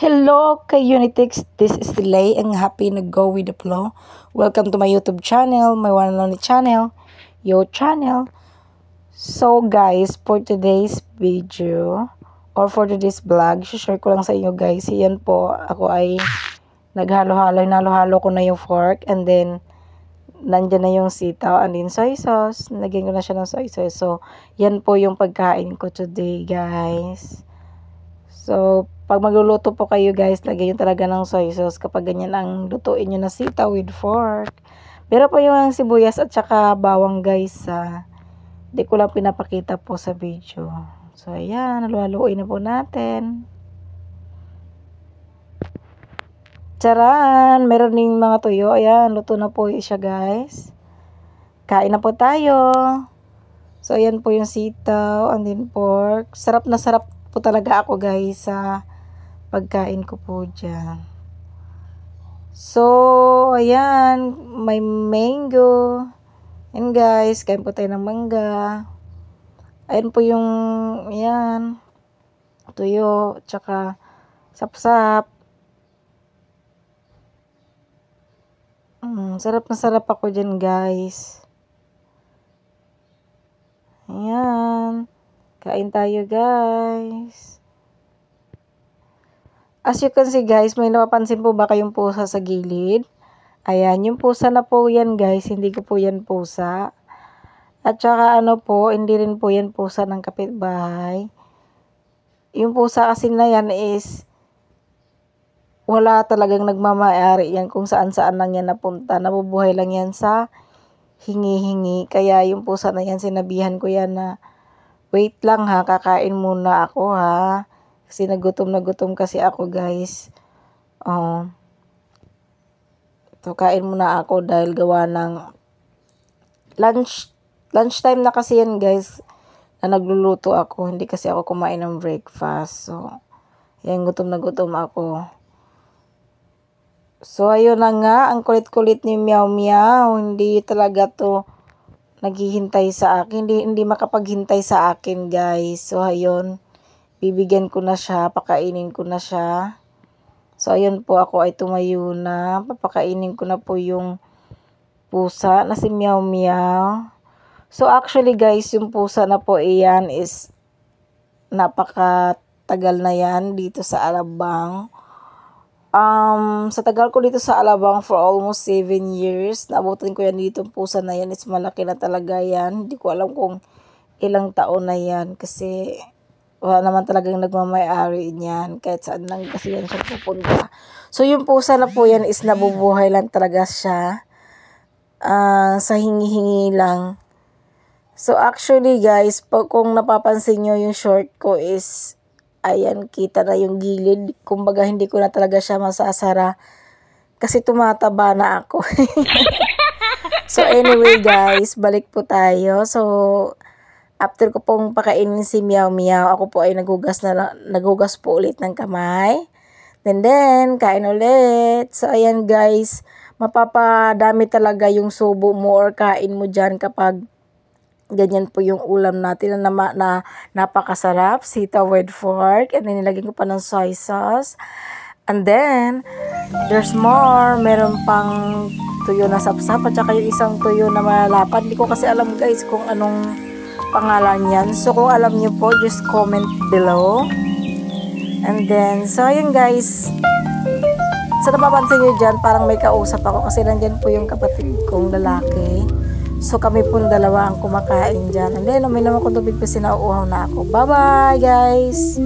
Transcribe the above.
Hello kay Unitex, this is Delay and happy na go with the flow. Welcome to my YouTube channel, my one and only channel, your channel. So guys, for today's video or for today's vlog, share ko lang sa inyo guys. Yan po, ako ay naghalo-halo, hinalo-halo ko na yung fork and then nandyan na yung sitaw and then soy sauce. Nagyan ko na siya ng soy sauce. So, yan po yung pagkain ko today guys. So, pag magluluto po kayo guys, lagyan nyo talaga ng soy sauce kapag ganyan ang lutuin nyo na sitaw with fork. Pero po yung sibuyas at saka bawang guys, di ko lang pinapakita po sa video. So, ayan, haluhaluin na po natin. Charan! Meron ding mga tuyo. Ayan, luto na po siya guys. Kain na po tayo. So, ayan po yung sitaw and then pork. Sarap na sarap po talaga ako guys sa pagkain ko po dyan. So, ayan, may mango. And guys, kain po tayo ng mangga. Ayan po yung, ayan, tuyo, tsaka sapsap. Sarap na sarap ako dyan guys. Ayan. Kain tayo guys. As you can see guys, may napapansin po ba kayong pusa sa gilid? Ayan, yung pusa na po yan guys, hindi ko po yan pusa. At saka ano po, hindi rin po yan pusa ng kapitbahay. Yung pusa kasi na yan is, wala talagang nagmamayari yan kung saan-saan lang yan napunta. Nabubuhay lang yan sa hingi-hingi. Kaya yung pusa na yan, sinabihan ko yan na, wait lang ha, kakain muna ako ha. Kasi nagutom kasi ako guys. So, kain muna ako dahil gawa ng lunchtime na kasi yan guys na nagluluto ako. Hindi kasi ako kumain ng breakfast. So, yan, gutom ako. So, ayun na nga, ang kulit-kulit ni Meow Meow. Hindi talaga to naghihintay sa akin. Hindi makapaghintay sa akin, guys. So, ayun, bibigyan ko na siya, pakainin ko na siya. So, ayun po, ako ay tumayo na. Papakainin ko na po yung pusa na si Meow Meow. So, actually, guys, yung pusa na po iyan is napakatagal na yan dito sa Alabang. Sa tagal ko dito sa Alabang for almost 7 years, naabutan ko yan dito, pusa na yan, is malaki na talaga yan. Hindi ko alam kung ilang taon na yan kasi wala naman talagang nagmamayari niyan kahit saan lang kasi yan siya pupunta. So yung pusa na po yan is nabubuhay lang talaga siya, sa hingi-hingi lang. So actually guys, kung napapansin nyo yung short ko is, ayan, kita na yung gilid. Kumbaga, hindi ko na talaga siya masasara. Kasi tumataba na ako. So, anyway guys, balik po tayo. So, after ko pong pakainin si Meow Meow, ako po ay nagugas po ulit ng kamay. Then, kain ulit. So, ayan guys, mapapadami talaga yung subo mo or kain mo dyan kapag ganyan po yung ulam natin na napakasarap, sitaw with fork, and then nilagyan ko pa ng soy sauce. And then, there's more. Meron pang tuyo na sapsap at saka yung isang tuyo na malapad. Hindi ko kasi alam guys kung anong pangalan yan. So, kung alam nyo po, just comment below. And then, so ayun guys. So, napapansin nyo dyan, parang may kausap ako kasi nandyan po yung kapatid kong lalaki. So, kami pong dalawa ang kumakain dyan. And then, uminom ako tubig kasi nauuhaw na ako. Bye-bye, guys!